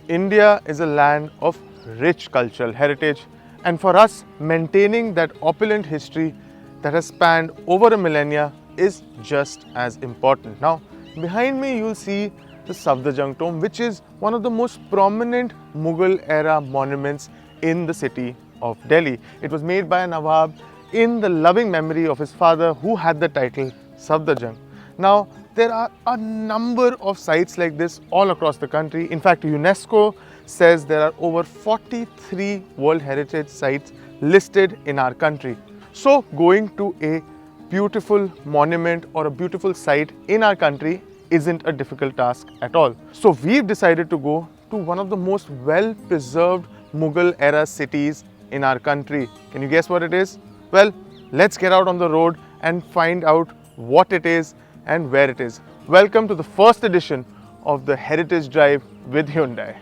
India is a land of rich cultural heritage, and for us, maintaining that opulent history that has spanned over a millennia is just as important. Now, behind me, you'll see the Safdarjung tomb, which is one of the most prominent Mughal era monuments in the city of Delhi. It was made by a Nawab in the loving memory of his father, who had the title Safdarjung. Now, there are a number of sites like this all across the country. In fact, UNESCO says there are over 43 World Heritage Sites listed in our country. So, going to a beautiful monument or a beautiful site in our country isn't a difficult task at all. So, we've decided to go to one of the most well-preserved Mughal era cities in our country. Can you guess what it is? Well, let's get out on the road and find out what it is and where it is. Welcome to the first edition of the Heritage Drive with Hyundai.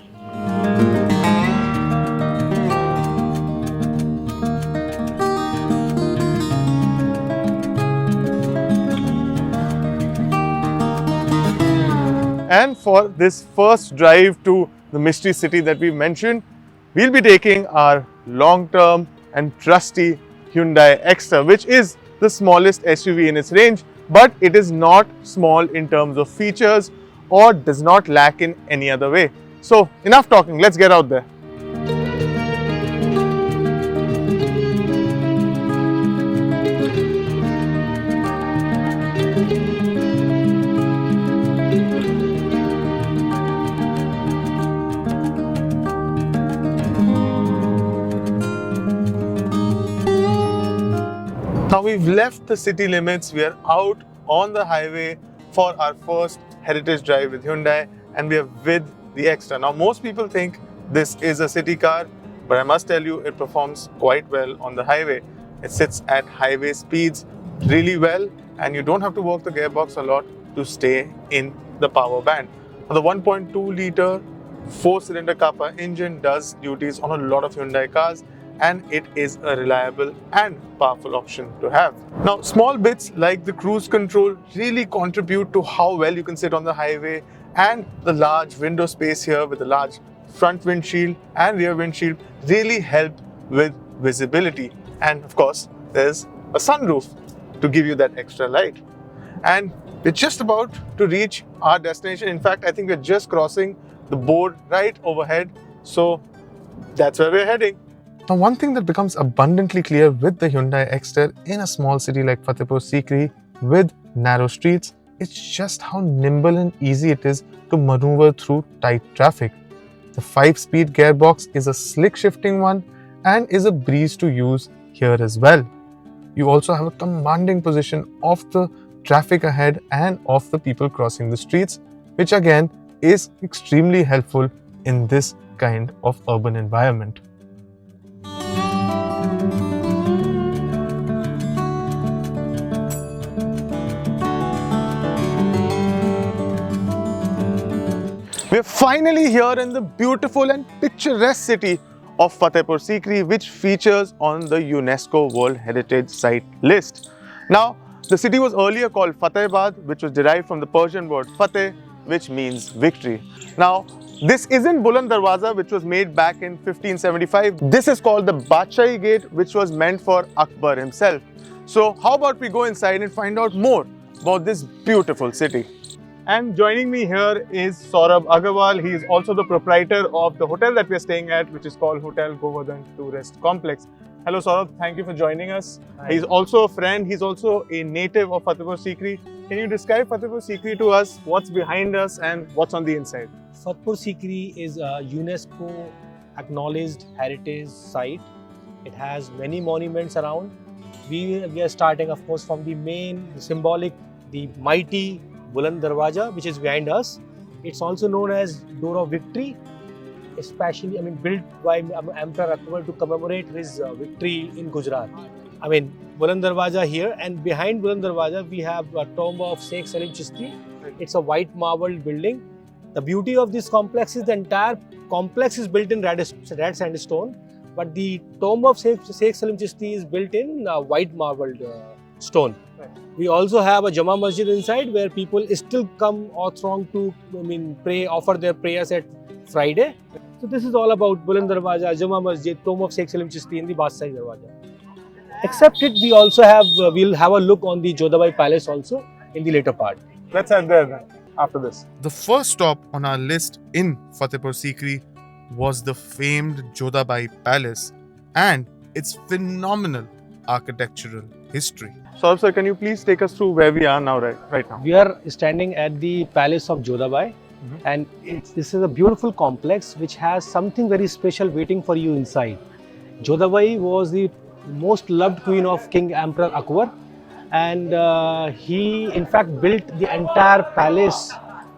And for this first drive to the mystery city that we mentioned, we'll be taking our long-term and trusty Hyundai Exter, which is the smallest SUV in its range, but it is not small in terms of features or does not lack in any other way. So enough talking, let's get out there. Now we've left the city limits, we are out on the highway for our first Heritage Drive with Hyundai, and we are with the Exter. Now most people think this is a city car, but I must tell you it performs quite well on the highway. It sits at highway speeds really well, and you don't have to work the gearbox a lot to stay in the power band. Now, the 1.2 litre 4-cylinder Kappa engine does duties on a lot of Hyundai cars, and it is a reliable and powerful option to have. Now, small bits like the cruise control really contribute to how well you can sit on the highway, and the large window space here with a large front windshield and rear windshield really help with visibility. And of course, there's a sunroof to give you that extra light. And we're just about to reach our destination. In fact, I think we're just crossing the board right overhead. So that's where we're heading. Now, one thing that becomes abundantly clear with the Hyundai Exter in a small city like Fatehpur Sikri with narrow streets is just how nimble and easy it is to maneuver through tight traffic. The 5-speed gearbox is a slick shifting one and is a breeze to use here as well. You also have a commanding position of the traffic ahead and of the people crossing the streets, which again is extremely helpful in this kind of urban environment. We're finally here in the beautiful and picturesque city of Fatehpur Sikri, which features on the UNESCO World Heritage Site list. Now, the city was earlier called Fatehbad, which was derived from the Persian word Fateh, which means victory. Now, this isn't Buland Darwaza, which was made back in 1575. This is called the Badshahi Gate, which was meant for Akbar himself. So, how about we go inside and find out more about this beautiful city? And joining me here is Saurabh Agarwal. He is also the proprietor of the hotel that we are staying at, which is called Hotel Govardhan Tourist Complex. Hello Saurabh, thank you for joining us. Hi. He's also a friend, he's also a native of Fatehpur Sikri. Can you describe Fatehpur Sikri to us? What's behind us and what's on the inside? Fatehpur Sikri is a UNESCO acknowledged heritage site. It has many monuments around. We are starting, of course, from the main, the symbolic, the mighty Buland Darwaza, which is behind us. It's also known as Door of Victory, especially, built by Emperor Akbar to commemorate his victory in Gujarat. Buland Darwaza here, and behind Buland Darwaza we have a tomb of Sheikh Salim Chishti. It's a white marble building. The beauty of this complex is the entire complex is built in red sandstone, but the tomb of Sheikh Salim Chishti is built in white marbled stone. We also have a Jama Masjid inside where people still come or throng to pray, offer their prayers at Friday. So this is all about Buland Darwaja, Juma Masjid, Tomb of Sheikh Salim Chishti and the Badshah Darwaja. Except it, we also have, we'll have a look on the Jodhabai Palace also in the later part. Let's head there then, after this. The first stop on our list in Fatehpur Sikri was the famed Jodhabai Palace and its phenomenal architectural history. So, sir, can you please take us through where we are now, right now? We are standing at the Palace of Jodhabai, and this is a beautiful complex which has something very special waiting for you inside. Jodhabai was the most loved queen of King Emperor Akbar, and he in fact built the entire palace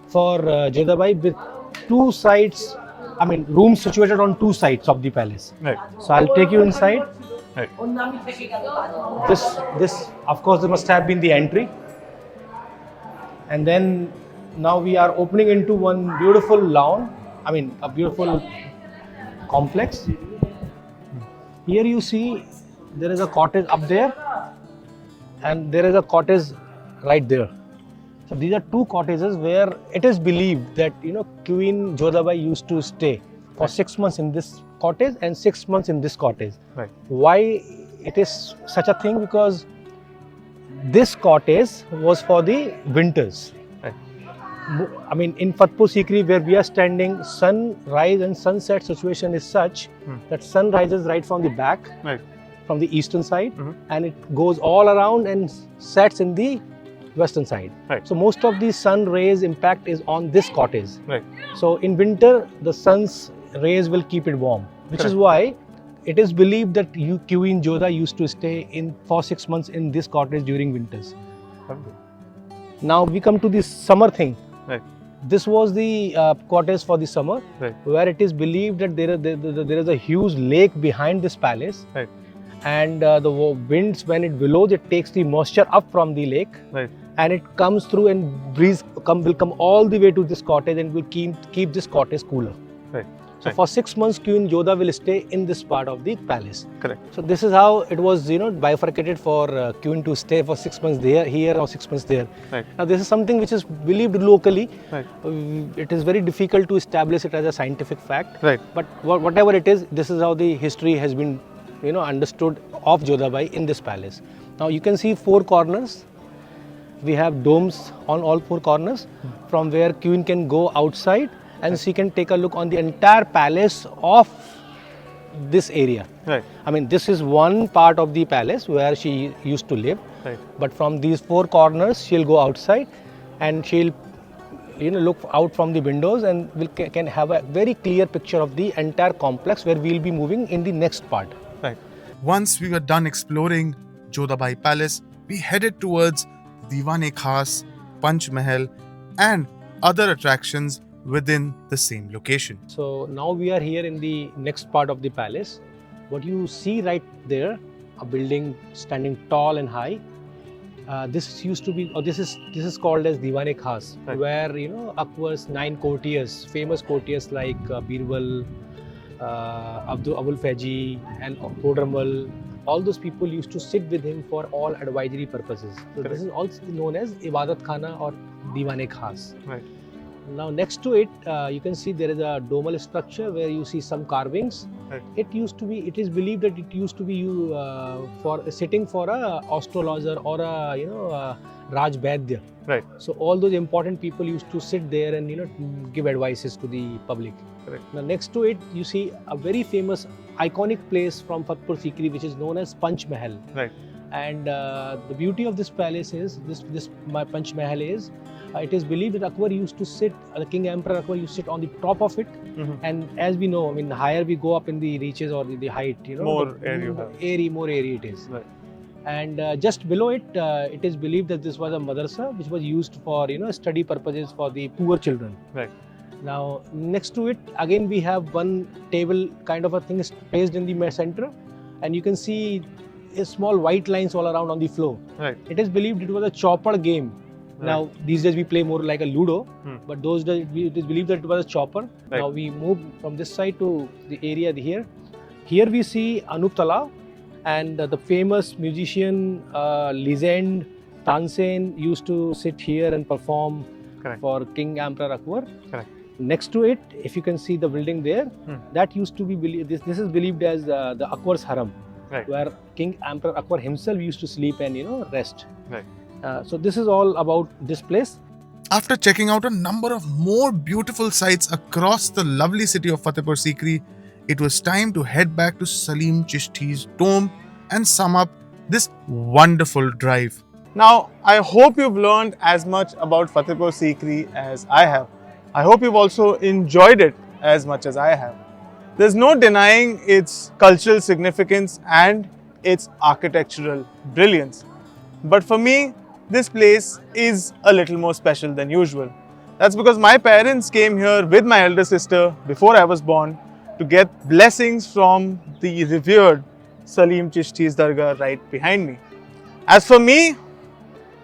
for Jodhabai with two sides, I mean rooms situated on two sides of the palace. Right. So I'll take you inside. Right. This of course, there must have been the entry, and then now we are opening into one beautiful lawn. I mean, a beautiful complex. Here you see there is a cottage up there, and there is a cottage right there. So these are two cottages where it is believed that Queen Jodhabai used to stay for 6 months in this cottage and 6 months in this cottage. Right. Why it is such a thing? Because this cottage was for the winters. Right. I mean, in Fatehpur Sikri, where we are standing, sunrise and sunset situation is such that sun rises right from the back, Right. from the eastern side, and it goes all around and sets in the western side. Right. So most of the sun rays impact is on this cottage. Right. So in winter, the sun's rays will keep it warm, which is why it is believed that Queen Jodha used to stay in for 6 months in this cottage during winters. Now we come to this summer thing. Right. This was the cottage for the summer, Right. where it is believed that there is a huge lake behind this palace. Right. And the winds, when it blows, it takes the moisture up from the lake, Right. and it comes through, and breeze will come all the way to this cottage and will keep this cottage cooler. Right. So for 6 months, Queen Jodha will stay in this part of the palace. Correct. So this is how it was, bifurcated for Queen to stay for 6 months here or 6 months there. Right. Now this is something which is believed locally. Right. It is very difficult to establish it as a scientific fact. Right. But whatever it is, this is how the history has been, understood of Jodhabai in this palace. Now you can see 4 corners. We have domes on all 4 corners, from where Queen can go outside and she can take a look on the entire palace of this area. Right. I mean, this is one part of the palace where she used to live. Right. But from these 4 corners, she'll go outside and she'll look out from the windows and can have a very clear picture of the entire complex, where we'll be moving in the next part. Right. Once we were done exploring Jodhabai Palace, we headed towards Diwan-e-Khas, Panch Mahal and other attractions within the same location. So now we are here in the next part of the palace. What you see right there, a building standing tall and high. This used to be, or this is called as Diwan-e-Khas, Right. where Akbar's 9 courtiers, famous courtiers like Birbal, Abul Faizi, and Todramal, all those people used to sit with him for all advisory purposes. So this is also known as Ibadat Khana or Diwan-e-Khas. Right. Now next to it, you can see there is a domal structure where you see some carvings. Right. It is believed that it used to be for sitting for a astrologer or a Raj Vaidya. Right. So all those important people used to sit there and give advices to the public. Correct. Now next to it, you see a very famous iconic place from Fatehpur Sikri, which is known as Panch Mahal. Right. And the beauty of this palace is my Panch Mahal is. It is believed that Akbar used to sit, the King Emperor Akbar used to sit on the top of it. And as we know, I mean, the higher we go up in the reaches or the height, More air you have. More airy it is. Right. And just below it, it is believed that this was a madrasa which was used for study purposes for the poor children. Right. Now next to it, again we have one table kind of a thing is placed in the center, and you can see small white lines all around on the floor. Right. It is believed it was a chopper game. Right. Now these days we play more like a Ludo, but those days it is believed that it was a chopper. Right. Now we move from this side to the area here. Here we see Anup Talab, and the famous musician, legend Tansen used to sit here and perform Correct. for King Emperor Akbar. Correct. Next to it, if you can see the building there, that used to be this is believed as the Akbar's Haram, Right. where King Emperor Akbar himself used to sleep and rest. Right. So this is all about this place. After checking out a number of more beautiful sights across the lovely city of Fatehpur Sikri, it was time to head back to Salim Chishti's tomb and sum up this wonderful drive. Now, I hope you've learned as much about Fatehpur Sikri as I have. I hope you've also enjoyed it as much as I have. There's no denying its cultural significance and its architectural brilliance. But for me, this place is a little more special than usual. That's because my parents came here with my elder sister before I was born to get blessings from the revered Salim Chishti's Dargah right behind me. As for me,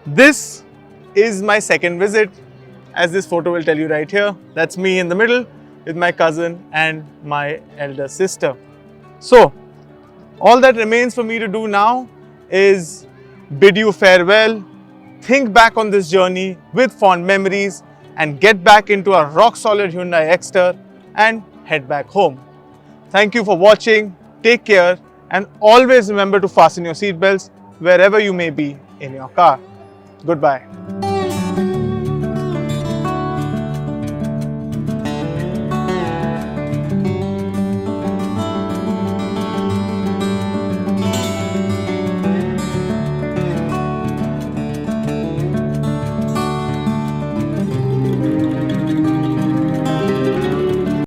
this is my second visit, as this photo will tell you right here. That's me in the middle with my cousin and my elder sister. So, all that remains for me to do now is bid you farewell, think back on this journey with fond memories, and get back into our rock-solid Hyundai Exter and head back home. Thank you for watching, take care, and always remember to fasten your seatbelts wherever you may be in your car. Goodbye.